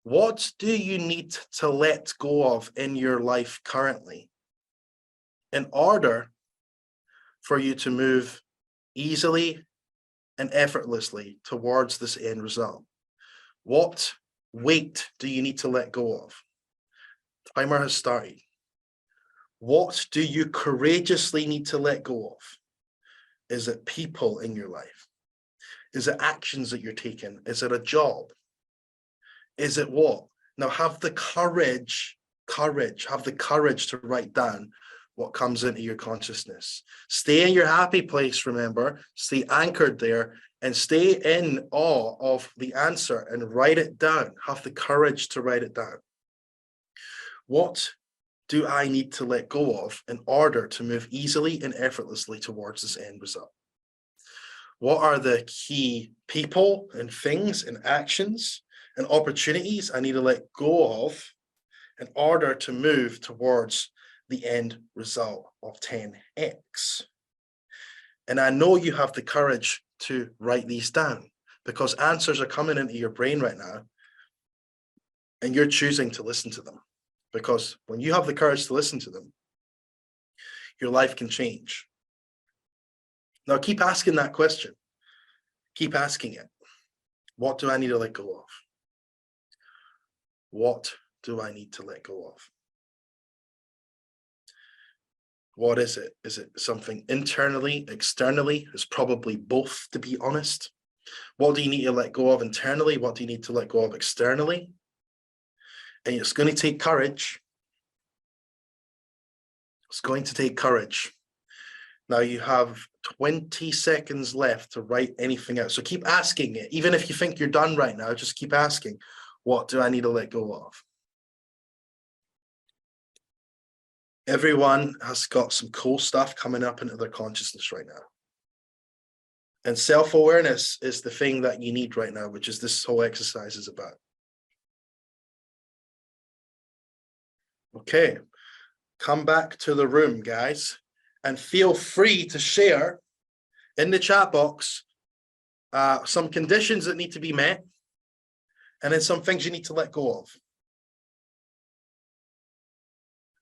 what do you need to let go of in your life currently in order for you to move easily and effortlessly towards this end result? What weight do you need to let go of? Timer has started. What do you courageously need to let go of? Is it people in your life? Is it actions that you're taking? Is it a job? Is it what? Now have the courage to write down what comes into your consciousness. Stay in your happy place, remember, stay anchored there and stay in awe of the answer and write it down. Have the courage to write it down. What do I need to let go of in order to move easily and effortlessly towards this end result? What are the key people and things and actions and opportunities I need to let go of in order to move towards the end result of 10x? And I know you have the courage to write these down, because answers are coming into your brain right now and you're choosing to listen to them. Because when you have the courage to listen to them, your life can change. Now keep asking that question. Keep asking it. What do I need to let go of? What do I need to let go of? What is it? Is it something internally, externally? It's probably both, to be honest. What do you need to let go of internally? What do you need to let go of externally? And it's going to take courage. It's going to take courage. Now you have 20 seconds left to write anything out. So keep asking it. Even if you think you're done right now, just keep asking, what do I need to let go of? Everyone has got some cool stuff coming up into their consciousness right now. And self-awareness is the thing that you need right now, which is this whole exercise is about. Okay, come back to the room, guys, and feel free to share in the chat box some conditions that need to be met, and then some things you need to let go of.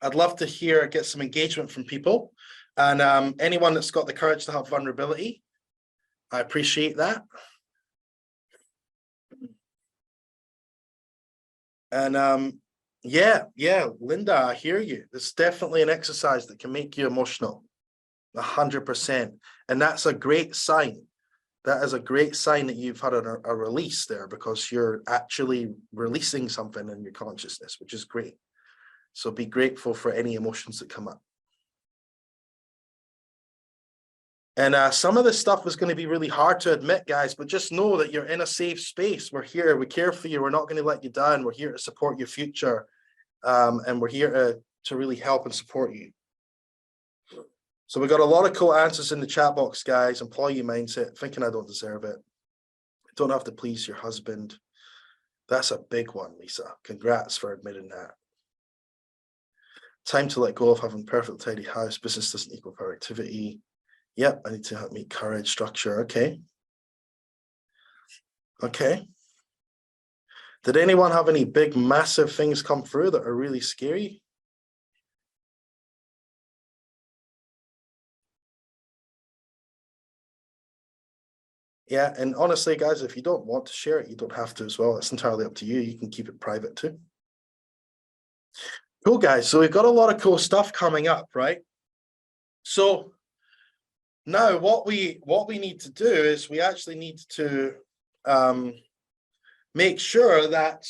I'd love to get some engagement from people, and anyone that's got the courage to have vulnerability, I appreciate that. And yeah, Linda, I hear you. It's definitely an exercise that can make you emotional, 100%. And that's a great sign. That is a great sign that you've had a release there, because you're actually releasing something in your consciousness, which is great. So be grateful for any emotions that come up. And some of this stuff is going to be really hard to admit, guys, but just know that you're in a safe space. We're here. We care for you. We're not going to let you down. We're here to support your future. And we're here to really help and support you. So we got a lot of cool answers in the chat box, guys. Employee mindset, thinking I don't deserve it. Don't have to please your husband. That's a big one, Lisa. Congrats for admitting that. Time to let go of having perfect tidy house. Business doesn't equal productivity. Yep, I need to meet courage, structure. Okay. Okay. Did anyone have any big, massive things come through that are really scary? Yeah, and honestly, guys, if you don't want to share it, you don't have to as well. It's entirely up to you. You can keep it private too. Cool, guys. So we've got a lot of cool stuff coming up, right? So now what we need to do is we actually need to make sure that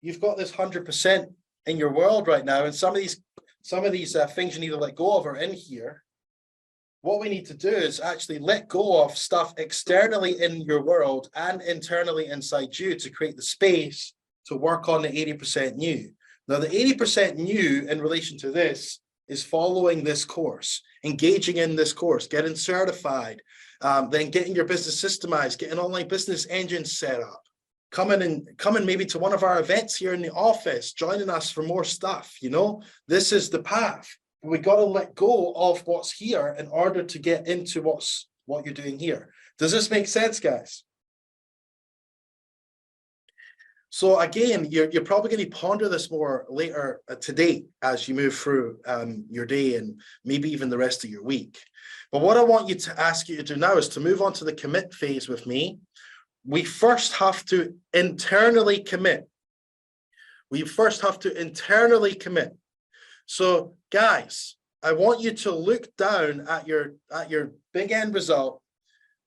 you've got this 100% in your world right now, and some of these things you need to let go of are in here. What we need to do is actually let go of stuff externally in your world and internally inside you to create the space to work on the 80% new. Now, the 80% new in relation to this is following this course, engaging in this course, getting certified, then getting your business systemized, getting online business engines set up, coming maybe to one of our events here in the office, joining us for more stuff. You know, this is the path. We got to let go of what's here in order to get into what you're doing here. Does this make sense, guys? So again, you're probably going to ponder this more later today as you move through your day and maybe even the rest of your week. But what I want you to ask you to do now is to move on to the commit phase with me. We first have to internally commit. So guys, I want you to look down at your big end result,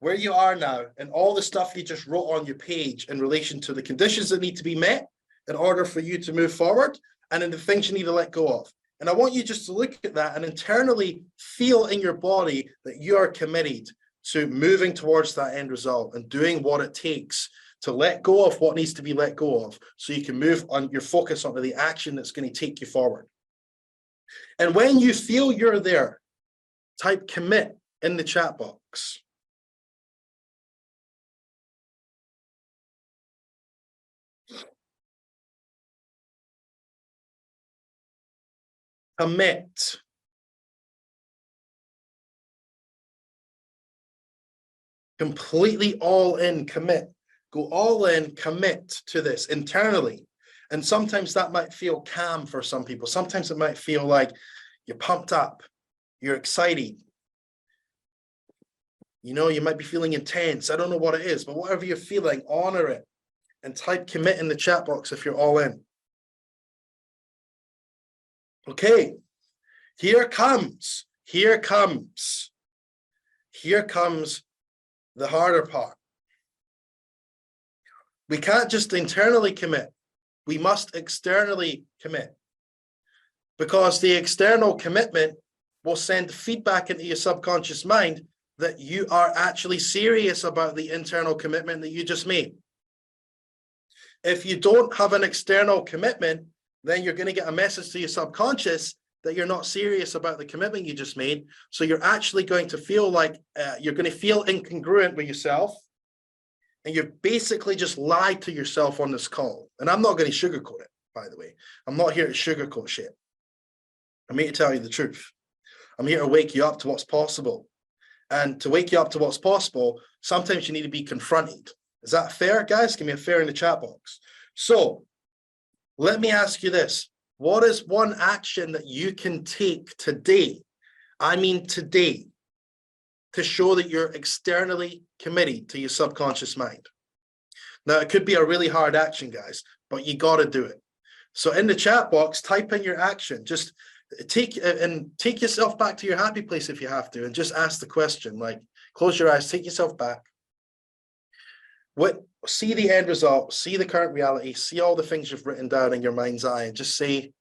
where you are now, and all the stuff you just wrote on your page in relation to the conditions that need to be met in order for you to move forward, and then the things you need to let go of. And I want you just to look at that and internally feel in your body that you are committed to moving towards that end result and doing what it takes to let go of what needs to be let go of, so you can move on your focus onto the action that's going to take you forward. And when you feel you're there, type commit in the chat box. Commit. Completely all in, commit. Go all in, commit to this internally. And sometimes that might feel calm for some people. Sometimes it might feel like you're pumped up, you're excited. You know, you might be feeling intense. I don't know what it is, but whatever you're feeling, honor it and type commit in the chat box if you're all in. Okay, here comes the harder part. We can't just internally commit. We must externally commit, because the external commitment will send feedback into your subconscious mind that you are actually serious about the internal commitment that you just made. If you don't have an external commitment, then you're going to get a message to your subconscious that you're not serious about the commitment you just made. So you're actually going to feel like you're going to feel incongruent with yourself. And you've basically just lied to yourself on this call. And I'm not going to sugarcoat it, by the way. I'm not here to sugarcoat shit. I'm here to tell you the truth. I'm here to wake you up to what's possible. And to wake you up to what's possible, sometimes you need to be confronted. Is that fair, guys? Give me a fair in the chat box. So let me ask you this. What is one action that you can take today? I mean today, to show that you're externally committed to your subconscious mind. Now, it could be a really hard action, guys, but you got to do it. So in the chat box, type in your action. Just take yourself back to your happy place if you have to, and just ask the question. Like, close your eyes, take yourself back. See the end result, see the current reality, see all the things you've written down in your mind's eye, and just say,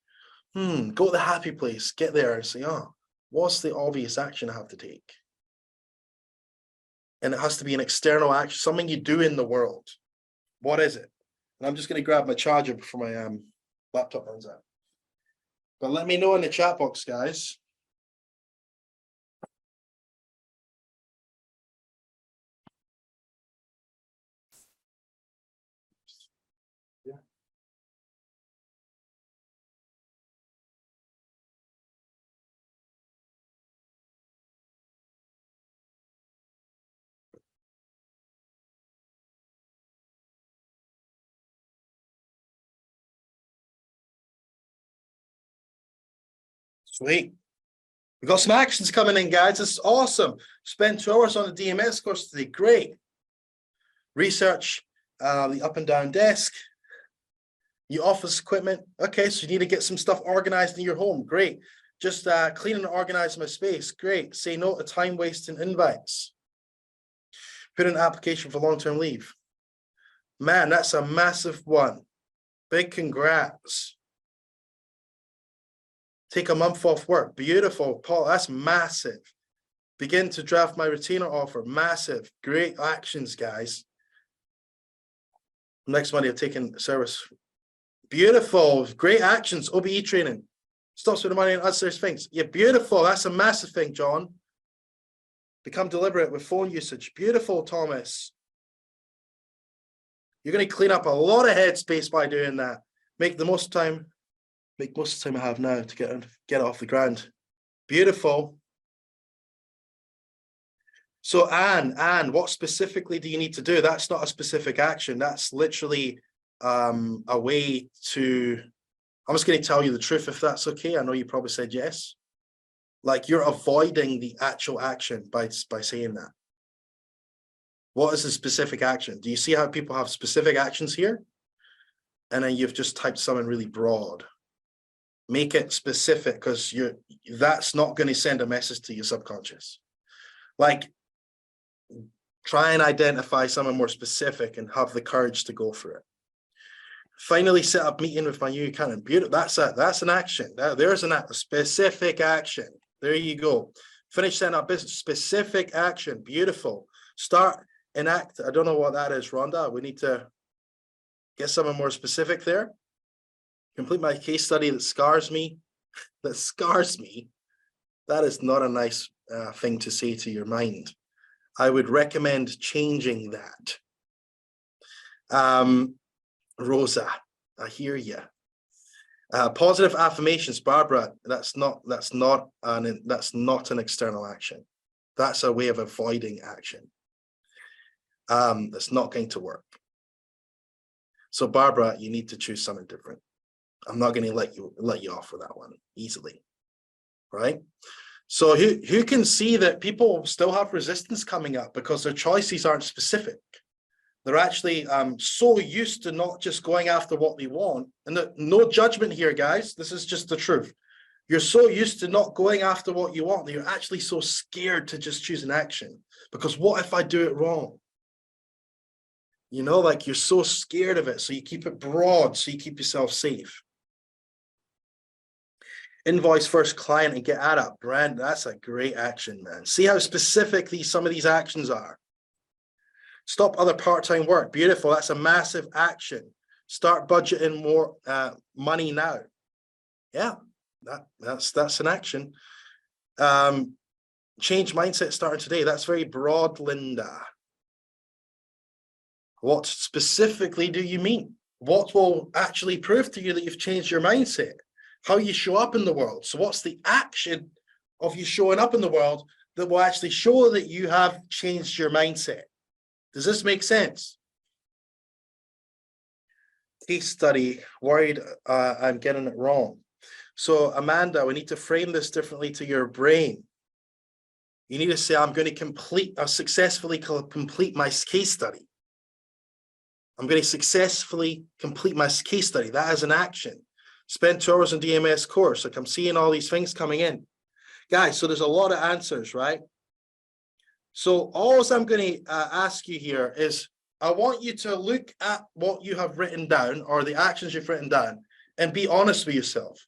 go to the happy place, get there and say, oh, what's the obvious action I have to take? And it has to be an external action, something you do in the world. What is it? And I'm just going to grab my charger before my laptop runs out. But let me know in the chat box, guys. Yeah. Sweet. We've got some actions coming in, guys. This is awesome. Spent 2 hours on the DMS course today. Great. Research the up and down desk. Your office equipment. Okay, so you need to get some stuff organized in your home. Great. Just clean and organize my space. Great. Say no to time wasting invites. Put in an application for long-term leave. Man, that's a massive one. Big congrats. Take a month off work. Beautiful, Paul. That's massive. Begin to draft my retainer offer. Massive. Great actions, guys. Next Monday, I've taken service. Beautiful. Great actions. OBE training. Stop spending money on unnecessary things. Yeah, beautiful. That's a massive thing, John. Become deliberate with phone usage. Beautiful, Thomas. You're going to clean up a lot of headspace by doing that. Make most of the time I have now to get off the ground. Beautiful. So Anne, what specifically do you need to do? That's not a specific action. That's literally a way to, I'm just going to tell you the truth if that's okay. I know you probably said yes. Like, you're avoiding the actual action by saying that. What is the specific action? Do you see how people have specific actions here? And then you've just typed something really broad. Make it specific, because that's not going to send a message to your subconscious. Like, try and identify something more specific and have the courage to go for it. Finally, set up meeting with my new accountant. Beautiful. That's an action. There's a specific action. There you go. Finish setting up business. Specific action. Beautiful. Start enact. I don't know what that is, Rhonda. We need to get something more specific there. Complete my case study that scars me. That scars me. That is not a nice thing to say to your mind. I would recommend changing that. Rosa, I hear you. Positive affirmations, Barbara. That's not an external action. That's a way of avoiding action. That's not going to work. So Barbara, you need to choose something different. I'm not going to let you off with that one easily, right? So who can see that people still have resistance coming up because their choices aren't specific? They're actually so used to not just going after what they want, and no judgment here, guys. This is just the truth. You're so used to not going after what you want that you're actually so scared to just choose an action, because what if I do it wrong? You know, like, you're so scared of it, so you keep it broad, so you keep yourself safe. Invoice first client and get at it. Brand, that's a great action, man. See how specific some of these actions are. Stop other part-time work. Beautiful. That's a massive action. Start budgeting more money now. Yeah, that's an action. Change mindset starting today. That's very broad, Linda. What specifically do you mean? What will actually prove to you that you've changed your mindset? How you show up in the world. So what's the action of you showing up in the world that will actually show that you have changed your mindset? Does this make sense? Case study, worried I'm getting it wrong. So Amanda, we need to frame this differently to your brain. You need to say, I'm going to successfully complete my case study. I'm going to successfully complete my case study. That is an action. Spend 2 hours on DMS course. Like I'm seeing all these things coming in. Guys, so there's a lot of answers, right? So all I'm going to ask you here is, I want you to look at what you have written down or the actions you've written down and be honest with yourself.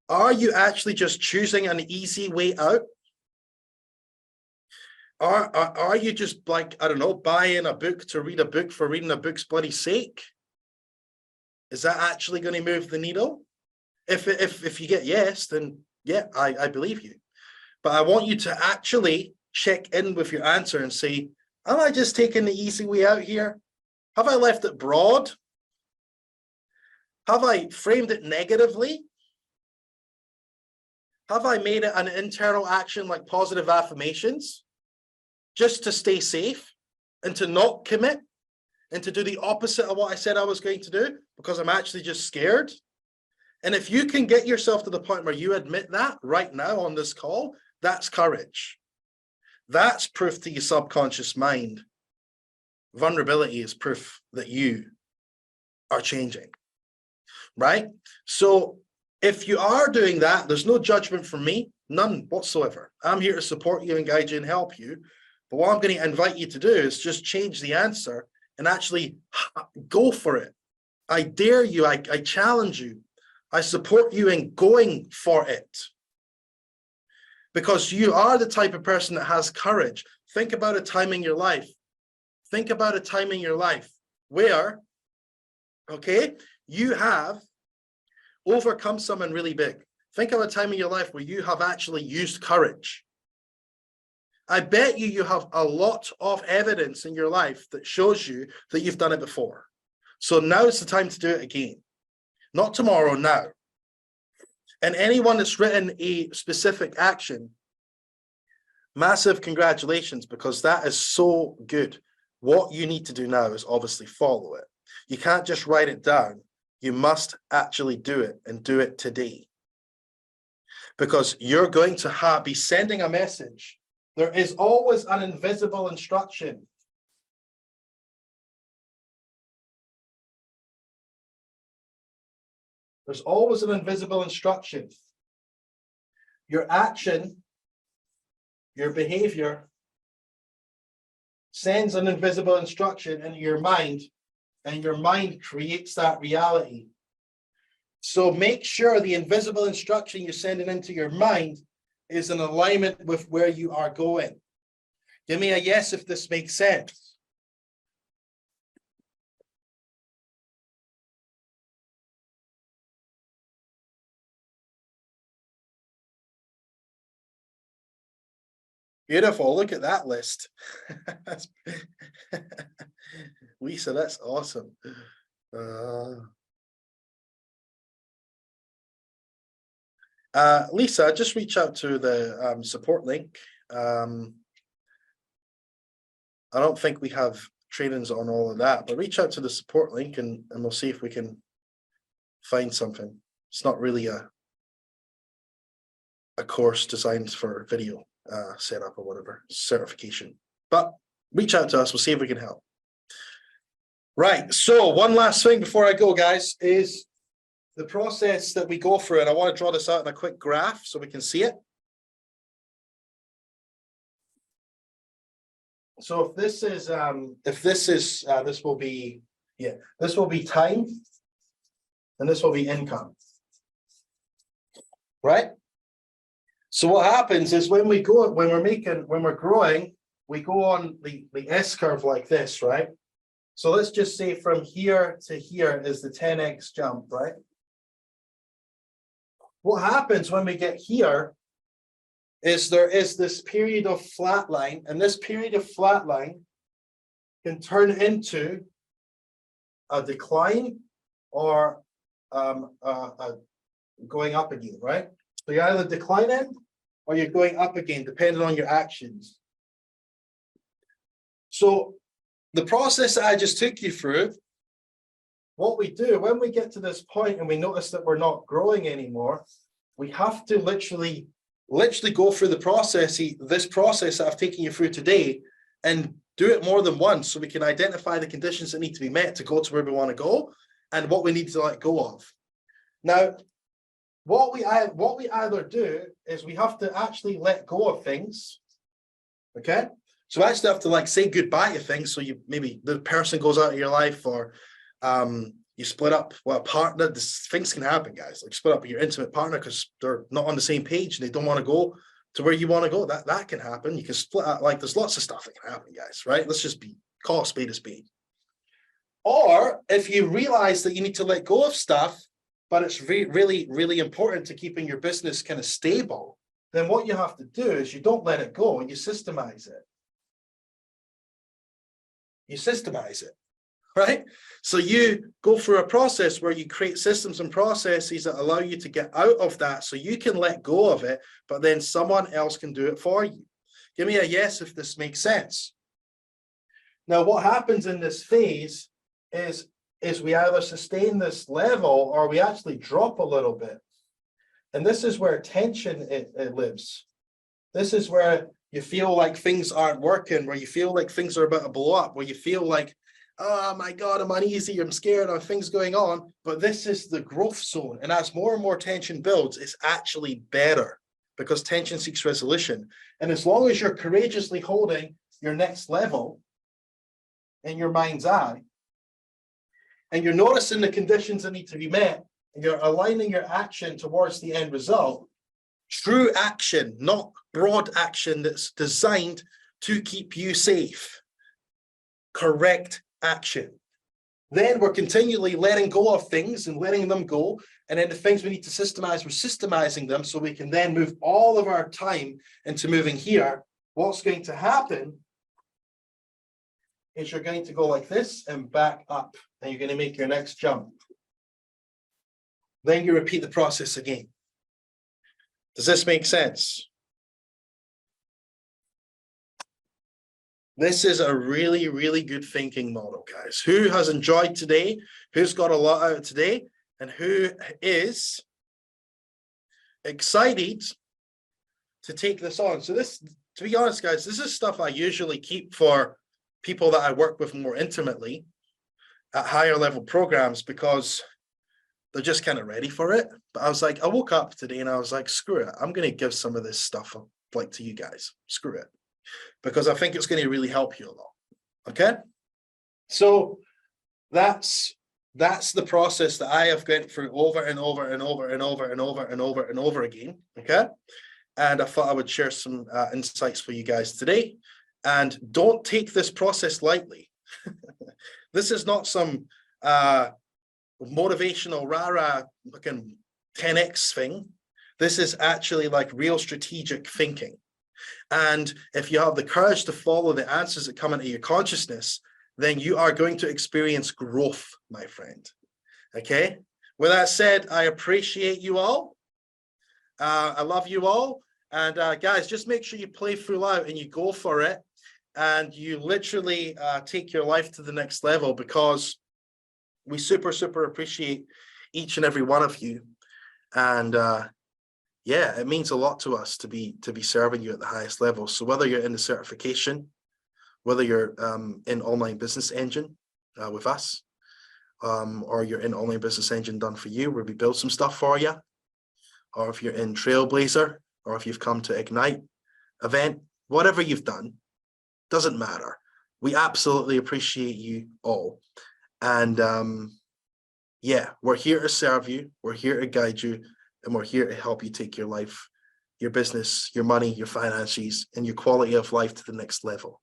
Are you actually just choosing an easy way out? Are you just like, I don't know, buying a book to read a book for reading a book's bloody sake? Is that actually going to move the needle? If you get yes, then yeah, I believe you. But I want you to actually check in with your answer and say, am I just taking the easy way out here? Have I left it broad? Have I framed it negatively? Have I made it an internal action like positive affirmations just to stay safe and to not commit and to do the opposite of what I said I was going to do because I'm actually just scared? And if you can get yourself to the point where you admit that right now on this call, that's courage. That's proof to your subconscious mind. Vulnerability is proof that you are changing, right? So if you are doing that, there's no judgment from me, none whatsoever. I'm here to support you and guide you and help you. But what I'm going to invite you to do is just change the answer and actually go for it. I dare you, I challenge you. I support you in going for it. Because you are the type of person that has courage. Think about a time in your life. Think about a time in your life where, okay, you have overcome someone really big. Think of a time in your life where you have actually used courage. I bet you have a lot of evidence in your life that shows you that you've done it before. So now is the time to do it again. Not tomorrow, now. And anyone that's written a specific action, massive congratulations, because that is so good. What you need to do now is obviously follow it. You can't just write it down. You must actually do it and do it today. Because you're going to be sending a message. There is always an invisible instruction. There's always an invisible instruction. Your action, your behavior sends an invisible instruction into your mind, and your mind creates that reality. So make sure the invisible instruction you're sending into your mind is in alignment with where you are going. Give me a yes if this makes sense. Beautiful. Look at that list. Lisa, that's awesome. Lisa, just reach out to the support link. I don't think we have trainings on all of that, but reach out to the support link and we'll see if we can find something. It's not really a course designed for video setup or whatever, certification. But reach out to us, we'll see if we can help. Right, so one last thing before I go, guys, is the process that we go through, and I want to draw this out in a quick graph so we can see it. So if this is this will be, yeah, this will be time, and this will be income, right? So what happens is when we're growing, we go on the S curve like this, right? So let's just say from here to here is the 10x jump, right? What happens when we get here is there is this period of flatline, and this period of flatline can turn into a decline or going up again, right? So you're either declining or you're going up again, depending on your actions. So the process that I just took you through, what we do when we get to this point and we notice that we're not growing anymore, we have to literally go through this process that I've taken you through today and do it more than once so we can identify the conditions that need to be met to go to where we want to go and what we need to let go of. Now, what we either do is we have to actually let go of things. Okay. So I actually have to like say goodbye to things. So you maybe the person goes out of your life, or you split up with a partner. Things can happen, guys. Like split up with your intimate partner because they're not on the same page and they don't want to go to where you want to go. That can happen. You can split up. Like there's lots of stuff that can happen, guys. Right? Let's just call a spade a spade. Or if you realize that you need to let go of stuff, but it's really, really important to keeping your business kind of stable, then what you have to do is you don't let it go and you systemize it. You systemize it, right? So you go through a process where you create systems and processes that allow you to get out of that so you can let go of it, but then someone else can do it for you. Give me a yes if this makes sense. Now, what happens in this phase is we either sustain this level or we actually drop a little bit. And this is where tension it lives. This is where you feel like things aren't working, where you feel like things are about to blow up, where you feel like, oh my God, I'm uneasy, I'm scared, are things going on. But this is the growth zone. And as more and more tension builds, it's actually better because tension seeks resolution. And as long as you're courageously holding your next level in your mind's eye, and you're noticing the conditions that need to be met, and you're aligning your action towards the end result, true action, not broad action that's designed to keep you safe. Correct action. Then we're continually letting go of things and letting them go. And then the things we need to systemize, we're systemizing them so we can then move all of our time into moving here. What's going to happen is you're going to go like this and back up, and you're going to make your next jump. Then you repeat the process again. Does this make sense? This is a really, really good thinking model, guys. Who has enjoyed today? Who's got a lot out of today? And who is excited to take this on? So this, to be honest, guys, this is stuff I usually keep for people that I work with more intimately at higher level programs because they're just kind of ready for it. But I was like, I woke up today and I was like, screw it. I'm going to give some of this stuff up, like to you guys. Screw it. Because I think it's going to really help you a lot. Okay. So that's the process that I have gone through over and over and over and over and over and over and over again. Okay. And I thought I would share some insights for you guys today. And don't take this process lightly. This is not some motivational rah-rah looking 10x thing. This is actually like real strategic thinking. And if you have the courage to follow the answers that come into your consciousness, then you are going to experience growth, my friend. Okay. With that said, I appreciate you all. I love you all. And guys, just make sure you play full out and you go for it. And you literally take your life to the next level, because we super, super appreciate each and every one of you. And yeah, it means a lot to us to be serving you at the highest level. So whether you're in the certification, whether you're in Online Business Engine with us, or you're in Online Business Engine Done For You, where we build some stuff for you, or if you're in Trailblazer, or if you've come to Ignite event, whatever you've done, doesn't matter. We absolutely appreciate you all. And yeah, we're here to serve you. We're here to guide you. And we're here to help you take your life, your business, your money, your finances, and your quality of life to the next level.